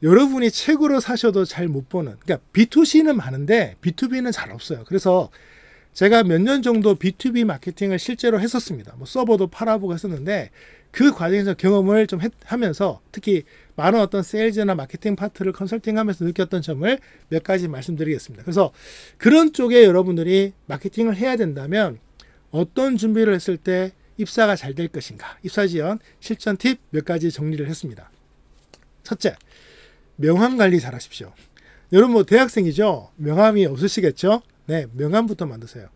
여러분이 책으로 사셔도 잘 못 보는, 그러니까 B2C는 많은데 B2B는 잘 없어요. 그래서 제가 몇 년 정도 B2B 마케팅을 실제로 했었습니다. 뭐 서버도 팔아보고 했었는데 그 과정에서 경험을 좀 하면서 특히 많은 어떤 세일즈나 마케팅 파트를 컨설팅하면서 느꼈던 점을 몇 가지 말씀드리겠습니다. 그래서 그런 쪽에 여러분들이 마케팅을 해야 된다면 어떤 준비를 했을 때 입사가 잘 될 것인가, 입사 지원 실전 팁 몇 가지 정리를 했습니다. 첫째, 명함 관리 잘 하십시오. 여러분 뭐 대학생이죠? 명함이 없으시겠죠? 네, 명함부터 만드세요.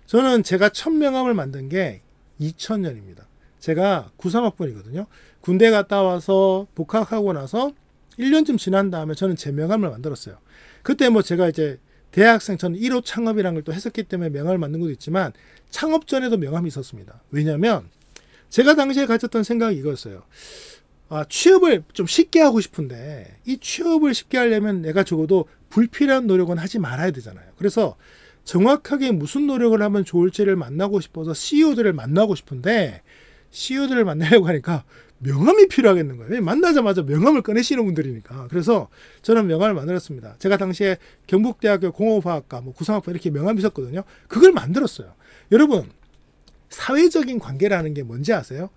저는 제가 첫 명함을 만든 게 2000년입니다. 제가 93학번이거든요. 군대 갔다 와서 복학하고 나서 1년쯤 지난 다음에 저는 제 명함을 만들었어요. 그때 뭐 제가 이제 대학생, 저는 1호 창업이라는 걸 또 했었기 때문에 명함을 만든 것도 있지만 창업 전에도 명함이 있었습니다. 왜냐하면 제가 당시에 가졌던 생각이 이거였어요. 취업을 좀 쉽게 하고 싶은데 이 취업을 쉽게 하려면 내가 적어도 불필요한 노력은 하지 말아야 되잖아요. 그래서 정확하게 무슨 노력을 하면 좋을지를 만나고 싶어서 CEO들을 만나고 싶은데 CEO들을 만나려고 하니까 명함이 필요하겠는 거예요. 만나자마자 명함을 꺼내시는 분들이니까. 그래서 저는 명함을 만들었습니다. 제가 당시에 경북대학교 공업화학과 뭐 구상학과 이렇게 명함이 있었거든요. 그걸 만들었어요. 여러분, 사회적인 관계라는 게 뭔지 아세요?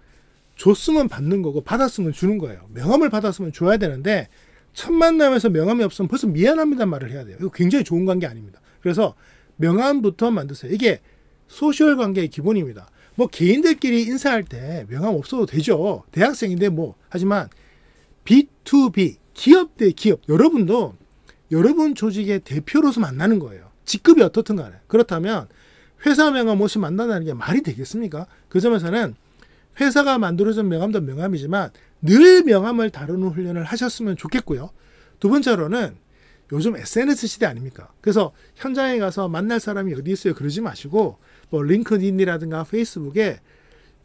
줬으면 받는 거고 받았으면 주는 거예요. 명함을 받았으면 줘야 되는데 첫 만남에서 명함이 없으면 벌써 미안합니다 말을 해야 돼요. 이거 굉장히 좋은 관계 아닙니다. 그래서 명함부터 만드세요. 이게 소셜 관계의 기본입니다. 뭐 개인들끼리 인사할 때 명함 없어도 되죠. 대학생인데 뭐. 하지만 B2B, 기업 대 기업, 여러분도 여러분 조직의 대표로서 만나는 거예요. 직급이 어떻든 간에. 그렇다면 회사 명함 없이 만난다는 게 말이 되겠습니까? 그 점에서는 회사가 만들어준 명함도 명함이지만 늘 명함을 다루는 훈련을 하셨으면 좋겠고요. 두 번째로는 요즘 SNS 시대 아닙니까? 그래서 현장에 가서 만날 사람이 어디 있어요? 그러지 마시고 뭐 링크드인이라든가 페이스북에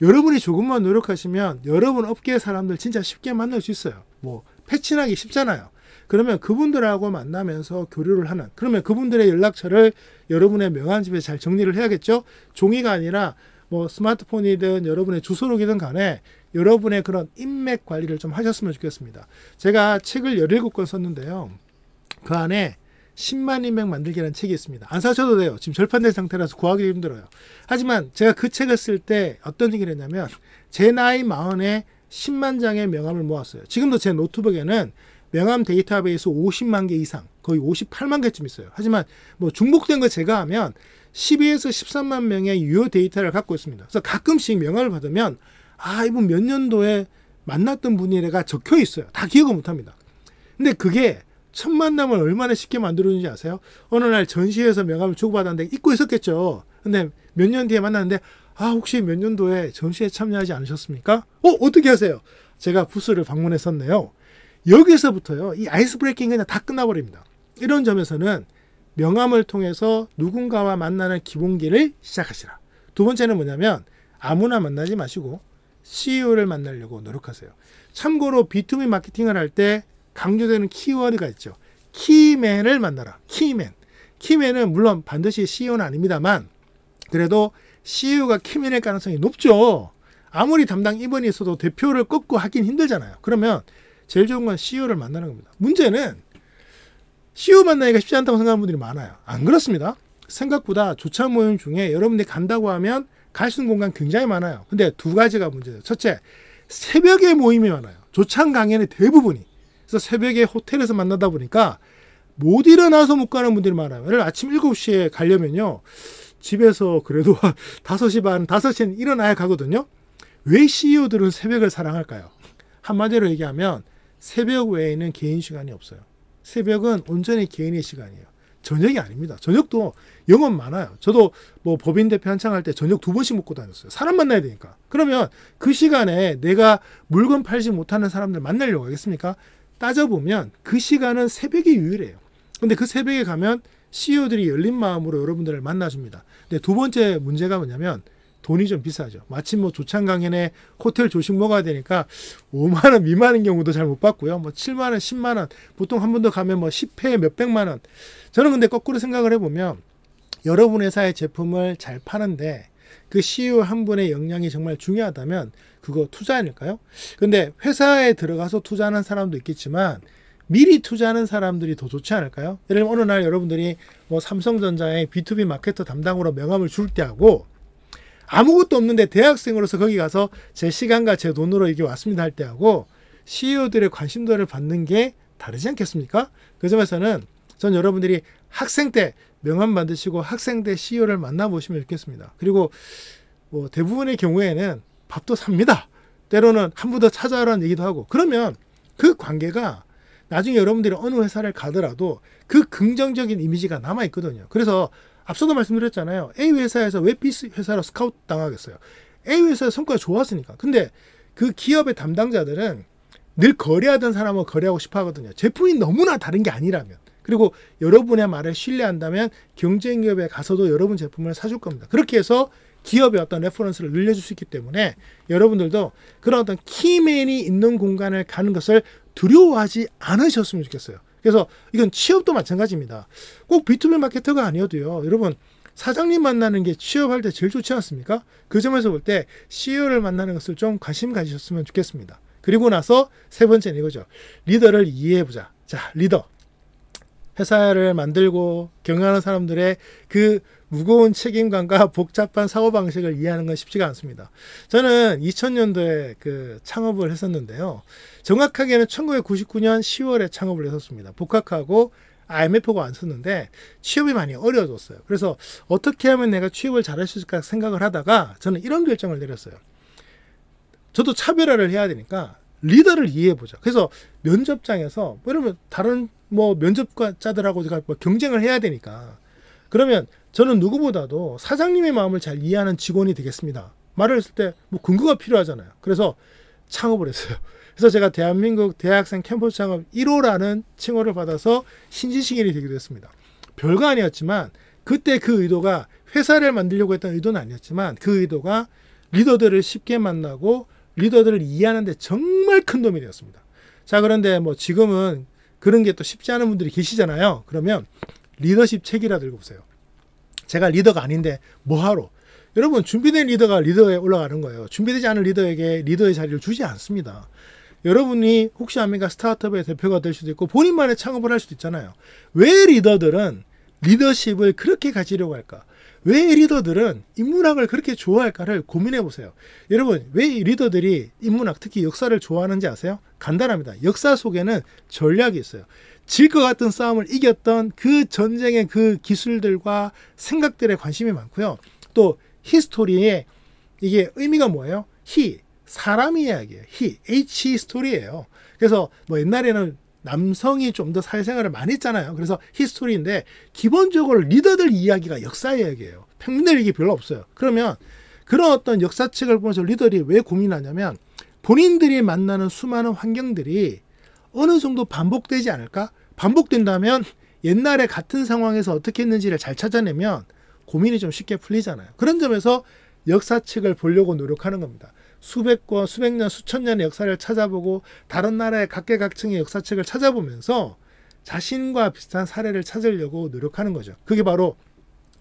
여러분이 조금만 노력하시면 여러분 업계의 사람들 진짜 쉽게 만날 수 있어요. 뭐 패친하기 쉽잖아요. 그러면 그분들하고 만나면서 교류를 하는, 그러면 그분들의 연락처를 여러분의 명함집에 잘 정리를 해야겠죠? 종이가 아니라 뭐 스마트폰이든 여러분의 주소록이든 간에 여러분의 그런 인맥 관리를 좀 하셨으면 좋겠습니다. 제가 책을 17권 썼는데요. 그 안에 10만 인맥 만들기라는 책이 있습니다. 안 사셔도 돼요. 지금 절판된 상태라서 구하기 힘들어요. 하지만 제가 그 책을 쓸 때 어떤 얘기를 했냐면 제 나이 40에 10만 장의 명함을 모았어요. 지금도 제 노트북에는 명함 데이터베이스 50만 개 이상, 거의 58만 개쯤 있어요. 하지만 뭐 중복된 거 제거하면 12에서 13만 명의 유효 데이터를 갖고 있습니다. 그래서 가끔씩 명함을 받으면 이분 몇 년도에 만났던 분이래가 적혀 있어요. 다 기억을 못합니다. 근데 그게 첫 만남을 얼마나 쉽게 만들어주는지 아세요? 어느 날 전시회에서 명함을 주고받았는데 잊고 있었겠죠. 근데 몇 년 뒤에 만났는데 혹시 몇 년도에 전시회 참여하지 않으셨습니까? 어떻게 하세요? 제가 부스를 방문했었네요. 여기서부터요, 이 아이스 브레이킹이 그냥 다 끝나버립니다. 이런 점에서는 명함을 통해서 누군가와 만나는 기본기를 시작하시라. 두 번째는 뭐냐면 아무나 만나지 마시고 CEO를 만나려고 노력하세요. 참고로 B2B 마케팅을 할 때 강조되는 키워드가 있죠. 키맨을 만나라. 키맨. 키맨은 물론 반드시 CEO는 아닙니다만 그래도 CEO가 키맨일 가능성이 높죠. 아무리 담당 임원이 있어도 대표를 꺾고 하긴 힘들잖아요. 그러면 제일 좋은 건 CEO를 만나는 겁니다. 문제는 CEO 만나기가 쉽지 않다고 생각하는 분들이 많아요. 안 그렇습니다. 생각보다 조차 모임 중에 여러분들이 간다고 하면 갈 수 있는 공간 굉장히 많아요. 근데 두 가지가 문제예요. 첫째, 새벽에 모임이 많아요. 조찬 강연의 대부분이. 그래서 새벽에 호텔에서 만나다 보니까 못 일어나서 못 가는 분들이 많아요. 예를 들어 아침 7시에 가려면요, 집에서 그래도 5시 반, 5시엔 일어나야 가거든요. 왜 CEO들은 새벽을 사랑할까요? 한마디로 얘기하면 새벽 외에는 개인 시간이 없어요. 새벽은 온전히 개인의 시간이에요. 저녁이 아닙니다. 저녁도 영업 많아요. 저도 뭐 법인 대표 한창 할 때 저녁 2번씩 먹고 다녔어요. 사람 만나야 되니까. 그러면 그 시간에 내가 물건 팔지 못하는 사람들 만나려고 하겠습니까? 따져보면 그 시간은 새벽이 유일해요. 근데 그 새벽에 가면 CEO들이 열린 마음으로 여러분들을 만나줍니다. 근데 두 번째 문제가 뭐냐면 돈이 좀 비싸죠. 마침 뭐 조찬 강연에 호텔 조식 먹어야 되니까 5만 원 미만인 경우도 잘 못 봤고요. 뭐 7만 원, 10만 원, 보통 한 번 더 가면 뭐 10회 몇백만 원. 저는 근데 거꾸로 생각을 해보면 여러분 회사의 제품을 잘 파는데 그 CEO 한 분의 역량이 정말 중요하다면 그거 투자 아닐까요? 근데 회사에 들어가서 투자하는 사람도 있겠지만 미리 투자하는 사람들이 더 좋지 않을까요? 예를 들면 어느 날 여러분들이 뭐 삼성전자의 B2B 마케터 담당으로 명함을 줄 때하고 아무것도 없는데 대학생으로서 거기 가서 제 시간과 제 돈으로 이게 왔습니다 할 때하고 CEO들의 관심도를 받는 게 다르지 않겠습니까? 그 점에서는 전 여러분들이 학생 때 명함 받으시고 학생 때 CEO를 만나보시면 좋겠습니다. 그리고 뭐 대부분의 경우에는 밥도 삽니다. 때로는 한 번 더 찾아오라는 얘기도 하고 그러면 그 관계가 나중에 여러분들이 어느 회사를 가더라도 그 긍정적인 이미지가 남아있거든요. 그래서 앞서도 말씀드렸잖아요. A 회사에서 왜 B 회사로 스카우트 당하겠어요? A 회사의 성과가 좋았으니까. 근데 그 기업의 담당자들은 늘 거래하던 사람하고 거래하고 싶어 하거든요. 제품이 너무나 다른 게 아니라면. 그리고 여러분의 말을 신뢰한다면 경쟁 기업에 가서도 여러분 제품을 사줄 겁니다. 그렇게 해서 기업의 어떤 레퍼런스를 늘려줄 수 있기 때문에 여러분들도 그런 어떤 키맨이 있는 공간을 가는 것을 두려워하지 않으셨으면 좋겠어요. 그래서 이건 취업도 마찬가지입니다. 꼭 B2B 마케터가 아니어도요. 여러분 사장님 만나는 게 취업할 때 제일 좋지 않습니까? 그 점에서 볼 때 CEO를 만나는 것을 좀 관심 가지셨으면 좋겠습니다. 그리고 나서 세 번째는 이거죠. 리더를 이해해보자. 자, 리더. 회사를 만들고 경영하는 사람들의 그 무거운 책임감과 복잡한 사고방식을 이해하는 건 쉽지가 않습니다. 저는 2000년도에 그 창업을 했었는데요. 정확하게는 1999년 10월에 창업을 했었습니다. 복학하고 IMF가 안 썼는데 취업이 많이 어려워졌어요. 그래서 어떻게 하면 내가 취업을 잘할 수 있을까 생각을 하다가 저는 이런 결정을 내렸어요. 저도 차별화를 해야 되니까 리더를 이해해보자. 그래서 면접장에서 이러면 다른 뭐 면접자들하고 제가 뭐 경쟁을 해야 되니까 그러면 저는 누구보다도 사장님의 마음을 잘 이해하는 직원이 되겠습니다. 말을 했을 때 뭐 근거가 필요하잖아요. 그래서 창업을 했어요. 그래서 제가 대한민국 대학생 캠퍼스 창업 1호라는 칭호를 받아서 신지식인이 되기도 했습니다. 별거 아니었지만 그때 그 의도가 회사를 만들려고 했던 의도는 아니었지만 그 의도가 리더들을 쉽게 만나고 리더들을 이해하는 데 정말 큰 도움이 되었습니다. 자, 그런데 뭐 지금은 그런 게 또 쉽지 않은 분들이 계시잖아요. 그러면 리더십 책이라도 읽어보세요. 제가 리더가 아닌데 뭐하러? 여러분 준비된 리더가 리더에 올라가는 거예요. 준비되지 않은 리더에게 리더의 자리를 주지 않습니다. 여러분이 혹시 아메리카 스타트업의 대표가 될 수도 있고 본인만의 창업을 할 수도 있잖아요. 왜 리더들은 리더십을 그렇게 가지려고 할까? 왜 리더들은 인문학을 그렇게 좋아할까를 고민해 보세요. 여러분 왜 리더들이 인문학 특히 역사를 좋아하는지 아세요? 간단합니다. 역사 속에는 전략이 있어요. 질 것 같은 싸움을 이겼던 그 전쟁의 그 기술들과 생각들에 관심이 많고요. 또 히스토리에 이게 의미가 뭐예요? 사람이 이야기예요. H 스토리예요. 그래서 뭐 옛날에는 남성이 좀 더 사회생활을 많이 했잖아요. 그래서 히스토리인데 기본적으로 리더들 이야기가 역사 이야기예요. 평민들 얘기 별로 없어요. 그러면 그런 어떤 역사책을 보면서 리더들이 왜 고민하냐면 본인들이 만나는 수많은 환경들이 어느 정도 반복되지 않을까? 반복된다면 옛날에 같은 상황에서 어떻게 했는지를 잘 찾아내면 고민이 좀 쉽게 풀리잖아요. 그런 점에서 역사책을 보려고 노력하는 겁니다. 수백 년, 수천 년의 역사를 찾아보고 다른 나라의 각계각층의 역사책을 찾아보면서 자신과 비슷한 사례를 찾으려고 노력하는 거죠. 그게 바로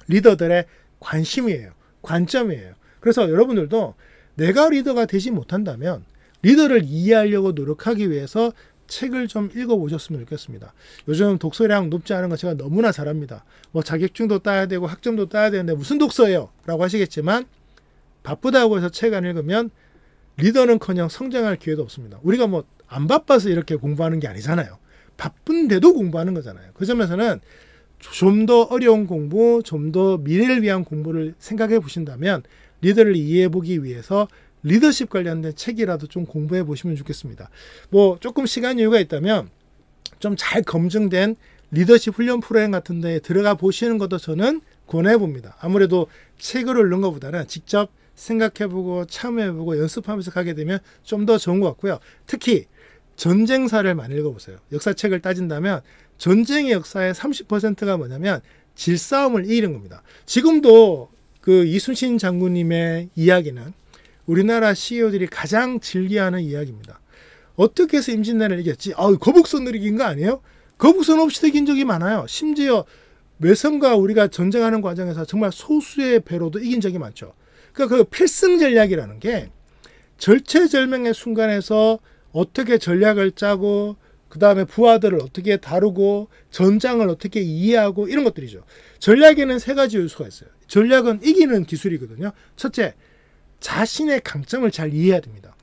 리더들의 관심이에요. 관점이에요. 그래서 여러분들도 내가 리더가 되지 못한다면 리더를 이해하려고 노력하기 위해서 책을 좀 읽어보셨으면 좋겠습니다. 요즘 독서량 높지 않은 거 제가 너무나 잘합니다. 뭐 자격증도 따야 되고 학점도 따야 되는데 무슨 독서예요? 라고 하시겠지만 바쁘다고 해서 책 안 읽으면 리더는커녕 성장할 기회도 없습니다. 우리가 뭐 안 바빠서 이렇게 공부하는 게 아니잖아요. 바쁜데도 공부하는 거잖아요. 그 점에서는 좀 더 어려운 공부, 좀 더 미래를 위한 공부를 생각해 보신다면 리더를 이해해 보기 위해서 리더십 관련된 책이라도 좀 공부해 보시면 좋겠습니다. 뭐 조금 시간 여유가 있다면 좀 잘 검증된 리더십 훈련 프로그램 같은 데에 들어가 보시는 것도 저는 권해 봅니다. 아무래도 책으로 읽는 것보다는 직접 생각해보고 참여해보고 연습하면서 가게 되면 좀 더 좋은 것 같고요. 특히 전쟁사를 많이 읽어보세요. 역사책을 따진다면 전쟁의 역사의 30%가 뭐냐면 질싸움을 이기는 겁니다. 지금도 그 이순신 장군님의 이야기는 우리나라 CEO들이 가장 즐겨하는 이야기입니다. 어떻게 해서 임진왜란을 이겼지? 거북선으로 이긴 거 아니에요? 거북선 없이도 이긴 적이 많아요. 심지어 외선과 우리가 전쟁하는 과정에서 정말 소수의 배로도 이긴 적이 많죠. 그러니까 그 필승 전략이라는 게 절체절명의 순간에서 어떻게 전략을 짜고 그 다음에 부하들을 어떻게 다루고 전장을 어떻게 이해하고 이런 것들이죠. 전략에는 세 가지 요소가 있어요. 전략은 이기는 기술이거든요. 첫째, 자신의 강점을 잘 이해해야 됩니다.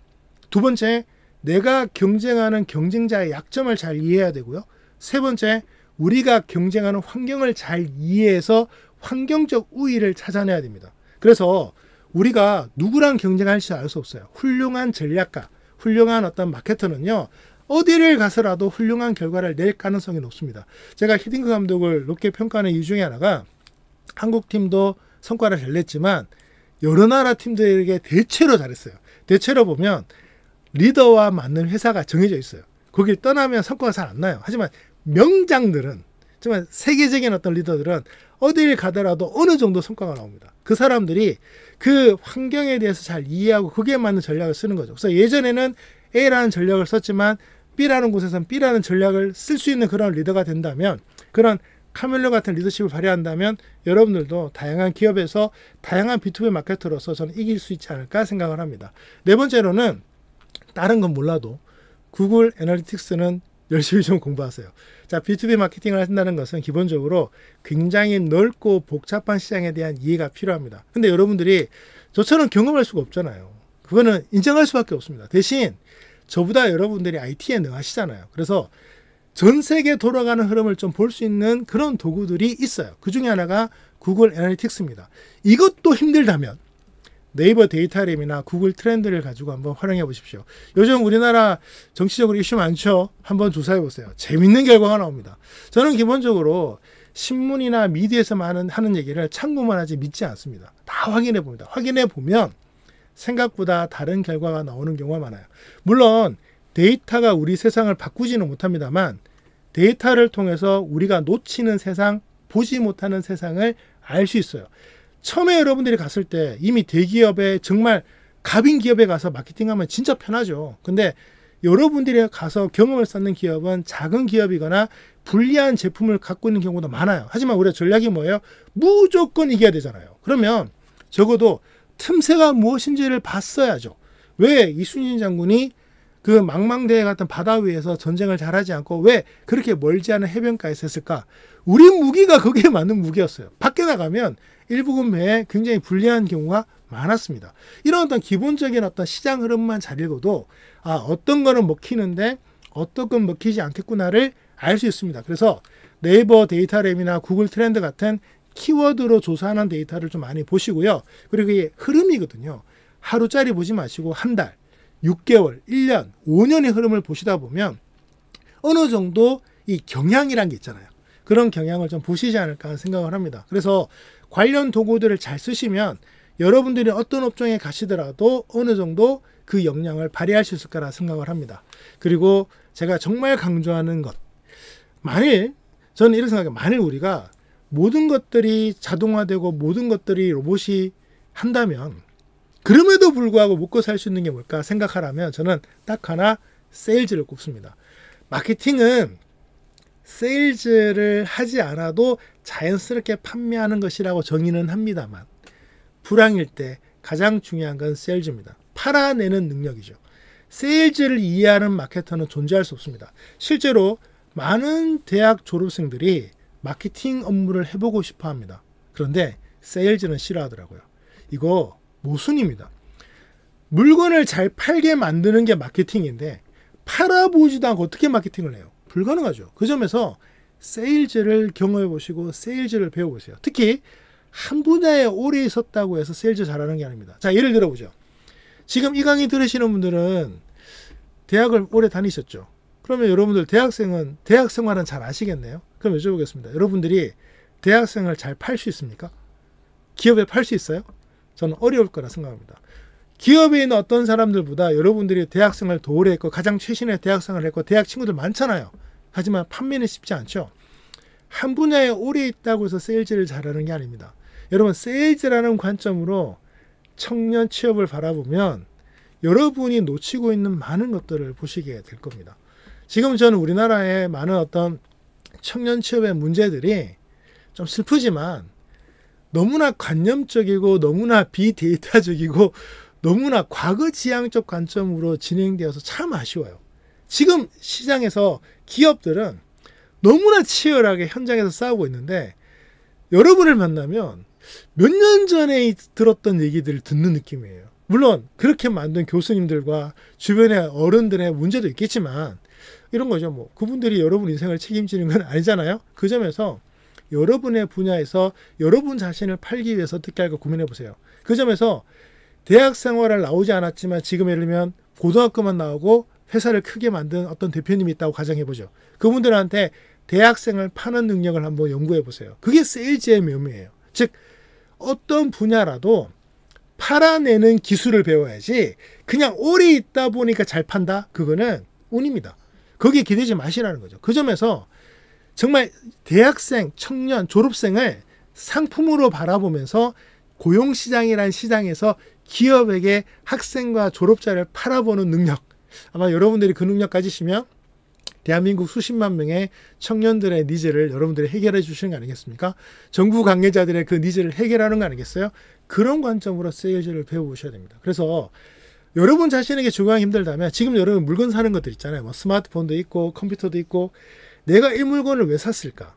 두 번째, 내가 경쟁하는 경쟁자의 약점을 잘 이해해야 되고요. 세 번째, 우리가 경쟁하는 환경을 잘 이해해서 환경적 우위를 찾아내야 됩니다. 그래서 우리가 누구랑 경쟁할지 알 수 없어요. 훌륭한 전략가, 훌륭한 어떤 마케터는요, 어디를 가서라도 훌륭한 결과를 낼 가능성이 높습니다. 제가 히딩크 감독을 높게 평가하는 이유 중에 하나가 한국 팀도 성과를 잘 냈지만 여러 나라 팀들에게 대체로 잘했어요. 대체로 보면 리더와 맞는 회사가 정해져 있어요. 거길 떠나면 성과가 잘 안 나요. 하지만 명장들은, 정말 세계적인 어떤 리더들은 어딜 가더라도 어느 정도 성과가 나옵니다. 그 사람들이 그 환경에 대해서 잘 이해하고 거기에 맞는 전략을 쓰는 거죠. 그래서 예전에는 A라는 전략을 썼지만 B라는 곳에서는 B라는 전략을 쓸 수 있는 그런 리더가 된다면, 그런 카멜로 같은 리더십을 발휘한다면 여러분들도 다양한 기업에서 다양한 B2B 마케터로서 저는 이길 수 있지 않을까 생각을 합니다. 네 번째로는 다른 건 몰라도 구글 애널리틱스는 열심히 좀 공부하세요. 자, B2B 마케팅을 한다는 것은 기본적으로 굉장히 넓고 복잡한 시장에 대한 이해가 필요합니다. 근데 여러분들이 저처럼 경험할 수가 없잖아요. 그거는 인정할 수밖에 없습니다. 대신 저보다 여러분들이 IT에 능하시잖아요. 그래서 전 세계 돌아가는 흐름을 좀 볼 수 있는 그런 도구들이 있어요. 그 중에 하나가 구글 애널리틱스입니다. 이것도 힘들다면 네이버 데이터램이나 구글 트렌드를 가지고 한번 활용해 보십시오. 요즘 우리나라 정치적으로 이슈 많죠? 한번 조사해 보세요. 재밌는 결과가 나옵니다. 저는 기본적으로 신문이나 미디어에서 하는 얘기를 참고만 하지 믿지 않습니다. 다 확인해 봅니다. 확인해 보면 생각보다 다른 결과가 나오는 경우가 많아요. 물론 데이터가 우리 세상을 바꾸지는 못합니다만 데이터를 통해서 우리가 놓치는 세상, 보지 못하는 세상을 알 수 있어요. 처음에 여러분들이 갔을 때 이미 대기업에, 정말 갑인 기업에 가서 마케팅하면 진짜 편하죠. 근데 여러분들이 가서 경험을 쌓는 기업은 작은 기업이거나 불리한 제품을 갖고 있는 경우도 많아요. 하지만 우리가 전략이 뭐예요? 무조건 이겨야 되잖아요. 그러면 적어도 틈새가 무엇인지를 봤어야죠. 왜 이순신 장군이 그 망망대해 같은 바다 위에서 전쟁을 잘하지 않고 왜 그렇게 멀지 않은 해변가에서 했을까? 우리 무기가 거기에 맞는 무기였어요. 밖에 나가면 일부군 배에 굉장히 불리한 경우가 많았습니다. 이런 어떤 기본적인 어떤 시장 흐름만 잘 읽어도 어떤 거는 먹히는데 어떤 건 먹히지 않겠구나를 알 수 있습니다. 그래서 네이버 데이터램이나 구글 트렌드 같은 키워드로 조사하는 데이터를 좀 많이 보시고요. 그리고 이게 흐름이거든요. 하루짜리 보지 마시고 한 달, 6개월, 1년, 5년의 흐름을 보시다 보면 어느 정도 이 경향이란 게 있잖아요. 그런 경향을 좀 보시지 않을까 생각을 합니다. 그래서 관련 도구들을 잘 쓰시면 여러분들이 어떤 업종에 가시더라도 어느 정도 그 역량을 발휘할 수 있을 거라 생각을 합니다. 그리고 제가 정말 강조하는 것, 저는 이렇게 생각해요. 만일 우리가 모든 것들이 자동화되고 모든 것들이 로봇이 한다면 그럼에도 불구하고 먹고 살 수 있는 게 뭘까 생각하라면 저는 딱 하나, 세일즈를 꼽습니다. 마케팅은 세일즈를 하지 않아도 자연스럽게 판매하는 것이라고 정의는 합니다만 불황일 때 가장 중요한 건 세일즈입니다. 팔아내는 능력이죠. 세일즈를 이해하는 마케터는 존재할 수 없습니다. 실제로 많은 대학 졸업생들이 마케팅 업무를 해보고 싶어 합니다. 그런데 세일즈는 싫어하더라고요. 이거 모순입니다. 물건을 잘 팔게 만드는 게 마케팅인데 팔아보지도 않고 어떻게 마케팅을 해요? 불가능하죠. 그 점에서 세일즈를 경험해 보시고 세일즈를 배워보세요. 특히 한 분야에 오래 있었다고 해서 세일즈 잘하는 게 아닙니다. 자, 예를 들어보죠. 지금 이 강의 들으시는 분들은 대학을 오래 다니셨죠. 그러면 여러분들 대학 생활은 잘 아시겠네요. 그럼 여쭤보겠습니다. 여러분들이 대학생을 잘 팔 수 있습니까? 기업에 팔 수 있어요? 저는 어려울 거라 생각합니다. 기업에 있는 어떤 사람들보다 여러분들이 대학생을 더 오래 했고 가장 최신의 대학생을 했고 대학 친구들 많잖아요. 하지만 판매는 쉽지 않죠. 한 분야에 오래 있다고 해서 세일즈를 잘하는 게 아닙니다. 여러분, 세일즈라는 관점으로 청년 취업을 바라보면 여러분이 놓치고 있는 많은 것들을 보시게 될 겁니다. 지금 저는 우리나라의 많은 어떤 청년 취업의 문제들이 좀 슬프지만 너무나 관념적이고 너무나 비데이터적이고 너무나 과거지향적 관점으로 진행되어서 참 아쉬워요. 지금 시장에서 기업들은 너무나 치열하게 현장에서 싸우고 있는데 여러분을 만나면 몇 년 전에 들었던 얘기들을 듣는 느낌이에요. 물론 그렇게 만든 교수님들과 주변의 어른들의 문제도 있겠지만 이런 거죠. 뭐 그분들이 여러분 인생을 책임지는 건 아니잖아요. 그 점에서 여러분의 분야에서 여러분 자신을 팔기 위해서 어떻게 할까 고민해 보세요. 그 점에서 대학 생활을 나오지 않았지만 지금 예를 들면 고등학교만 나오고 회사를 크게 만든 어떤 대표님이 있다고 가정해 보죠. 그분들한테 대학생을 파는 능력을 한번 연구해 보세요. 그게 세일즈의 묘미예요. 즉 어떤 분야라도 팔아내는 기술을 배워야지 그냥 오래 있다 보니까 잘 판다? 그거는 운입니다. 거기에 기대지 마시라는 거죠. 그 점에서 정말 대학생, 청년, 졸업생을 상품으로 바라보면서 고용시장이라는 시장에서 기업에게 학생과 졸업자를 팔아보는 능력, 아마 여러분들이 그 능력 가지시면 대한민국 수십만 명의 청년들의 니즈를 여러분들이 해결해 주시는 거 아니겠습니까? 정부 관계자들의 그 니즈를 해결하는 거 아니겠어요? 그런 관점으로 세일즈를 배워보셔야 됩니다. 그래서 여러분 자신에게 적용하기 힘들다면 지금 여러분 물건 사는 것들 있잖아요. 뭐 스마트폰도 있고 컴퓨터도 있고 내가 이 물건을 왜 샀을까?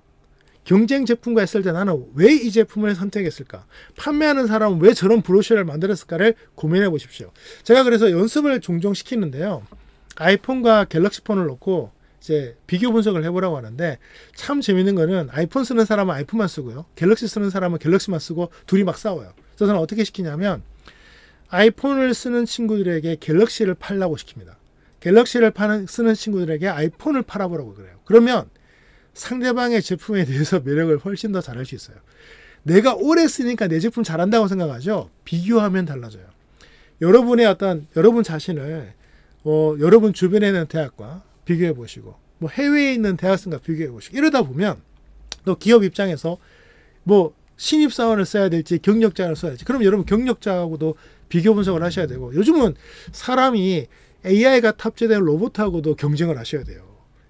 경쟁 제품과 했을 때 나는 왜 이 제품을 선택했을까? 판매하는 사람은 왜 저런 브로셔를 만들었을까를 고민해 보십시오. 제가 그래서 연습을 종종 시키는데요. 아이폰과 갤럭시 폰을 놓고 이제 비교 분석을 해보라고 하는데 참 재밌는 거는 아이폰 쓰는 사람은 아이폰만 쓰고요. 갤럭시 쓰는 사람은 갤럭시만 쓰고 둘이 막 싸워요. 그래서 저는 어떻게 시키냐면 아이폰을 쓰는 친구들에게 갤럭시를 팔라고 시킵니다. 갤럭시를 쓰는 친구들에게 아이폰을 팔아보라고 그래요. 그러면 상대방의 제품에 대해서 매력을 훨씬 더 잘할 수 있어요. 내가 오래 쓰니까 내 제품 잘한다고 생각하죠. 비교하면 달라져요. 여러분 자신을 여러분 주변에 있는 대학과 비교해 보시고 뭐 해외에 있는 대학생과 비교해 보시고 이러다 보면 또 기업 입장에서 뭐 신입사원을 써야 될지 경력자를 써야 될지 그럼 여러분 경력자하고도 비교 분석을 하셔야 되고 요즘은 사람이 AI가 탑재된 로봇하고도 경쟁을 하셔야 돼요.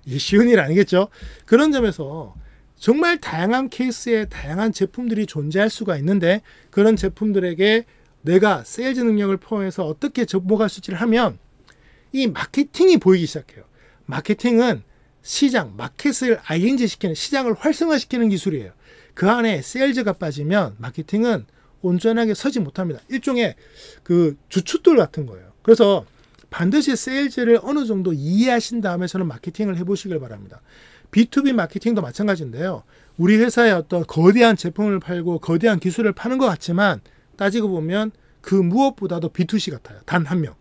이게 쉬운 일 아니겠죠? 그런 점에서 정말 다양한 케이스에 다양한 제품들이 존재할 수가 있는데 그런 제품들에게 내가 세일즈 능력을 포함해서 어떻게 접목할 수 있지를 하면 이 마케팅이 보이기 시작해요. 마케팅은 시장, 마켓을 ING 시키는 시장을 활성화시키는 기술이에요. 그 안에 세일즈가 빠지면 마케팅은 온전하게 서지 못합니다. 일종의 그 주춧돌 같은 거예요. 그래서 반드시 세일즈를 어느 정도 이해하신 다음에 저는 마케팅을 해보시길 바랍니다. B2B 마케팅도 마찬가지인데요. 우리 회사의 어떤 거대한 제품을 팔고 거대한 기술을 파는 것 같지만 따지고 보면 그 무엇보다도 B2C 같아요. 단 한 명.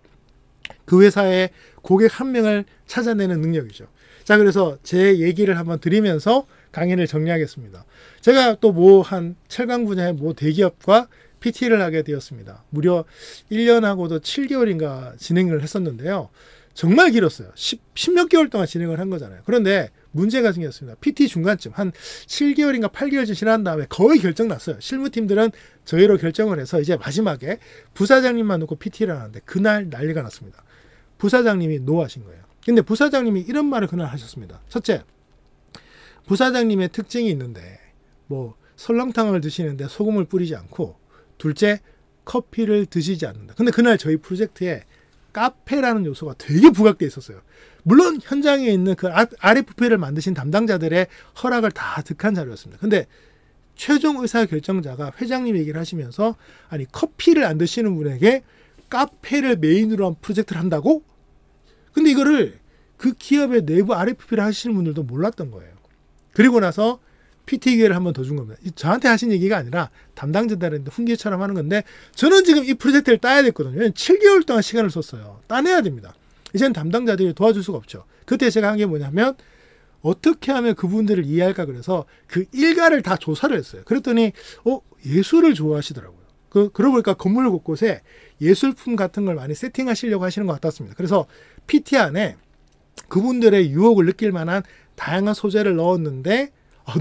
그 회사의 고객 한 명을 찾아내는 능력이죠. 자, 그래서 제 얘기를 한번 드리면서 강의를 정리하겠습니다. 제가 또 한 철강 분야의 대기업과 PT를 하게 되었습니다. 무려 1년하고도 7개월인가 진행을 했었는데요. 정말 길었어요. 10몇 개월 동안 진행을 한 거잖아요. 그런데 문제가 생겼습니다. PT 중간쯤 한 7개월인가 8개월쯤 지난 다음에 거의 결정 났어요. 실무팀들은 저희로 결정을 해서 이제 마지막에 부사장님만 놓고 PT를 하는데 그날 난리가 났습니다. 부사장님이 노하신 거예요. 근데 부사장님이 이런 말을 그날 하셨습니다. 첫째, 부사장님의 특징이 있는데 뭐 설렁탕을 드시는데 소금을 뿌리지 않고 둘째, 커피를 드시지 않는다. 근데 그날 저희 프로젝트에 카페라는 요소가 되게 부각되어 있었어요. 물론 현장에 있는 그 RFP를 만드신 담당자들의 허락을 다 득한 자료였습니다. 근데 최종 의사결정자가 회장님 얘기를 하시면서 아니 커피를 안 드시는 분에게 카페를 메인으로 한 프로젝트를 한다고? 근데 이거를 그 기업의 내부 RFP를 하시는 분들도 몰랐던 거예요. 그리고 나서 PT 기회를 한 번 더 준 겁니다. 저한테 하신 얘기가 아니라 담당자들한테 훈계처럼 하는 건데 저는 지금 이 프로젝트를 따야 됐거든요. 7개월 동안 시간을 썼어요. 따내야 됩니다. 이제는 담당자들이 도와줄 수가 없죠. 그때 제가 한 게 뭐냐면 어떻게 하면 그분들을 이해할까 그래서 그 일가를 다 조사를 했어요. 그랬더니 예술을 좋아하시더라고요. 그러고 보니까 건물 곳곳에 예술품 같은 걸 많이 세팅하시려고 하시는 것 같았습니다. 그래서 PT 안에 그분들의 유혹을 느낄 만한 다양한 소재를 넣었는데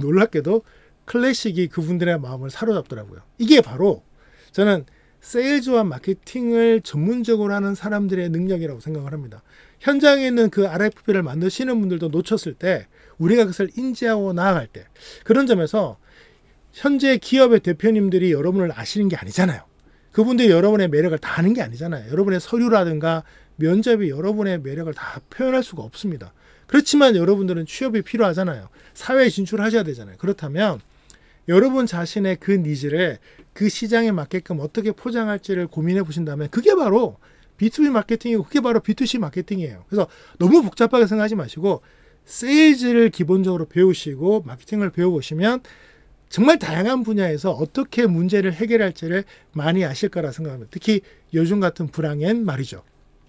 놀랍게도 클래식이 그분들의 마음을 사로잡더라고요. 이게 바로 저는 세일즈와 마케팅을 전문적으로 하는 사람들의 능력이라고 생각을 합니다. 현장에 있는 그 RFP를 만드시는 분들도 놓쳤을 때 우리가 그것을 인지하고 나아갈 때 그런 점에서 현재 기업의 대표님들이 여러분을 아시는 게 아니잖아요. 그분들이 여러분의 매력을 다 아는 게 아니잖아요. 여러분의 서류라든가 면접이 여러분의 매력을 다 표현할 수가 없습니다. 그렇지만 여러분들은 취업이 필요하잖아요. 사회에 진출하셔야 되잖아요. 그렇다면 여러분 자신의 그 니즈를 그 시장에 맞게끔 어떻게 포장할지를 고민해 보신다면 그게 바로 B2B 마케팅이고 그게 바로 B2C 마케팅이에요. 그래서 너무 복잡하게 생각하지 마시고 세일즈를 기본적으로 배우시고 마케팅을 배워보시면 정말 다양한 분야에서 어떻게 문제를 해결할지를 많이 아실 거라 생각합니다. 특히 요즘 같은 불황엔 말이죠.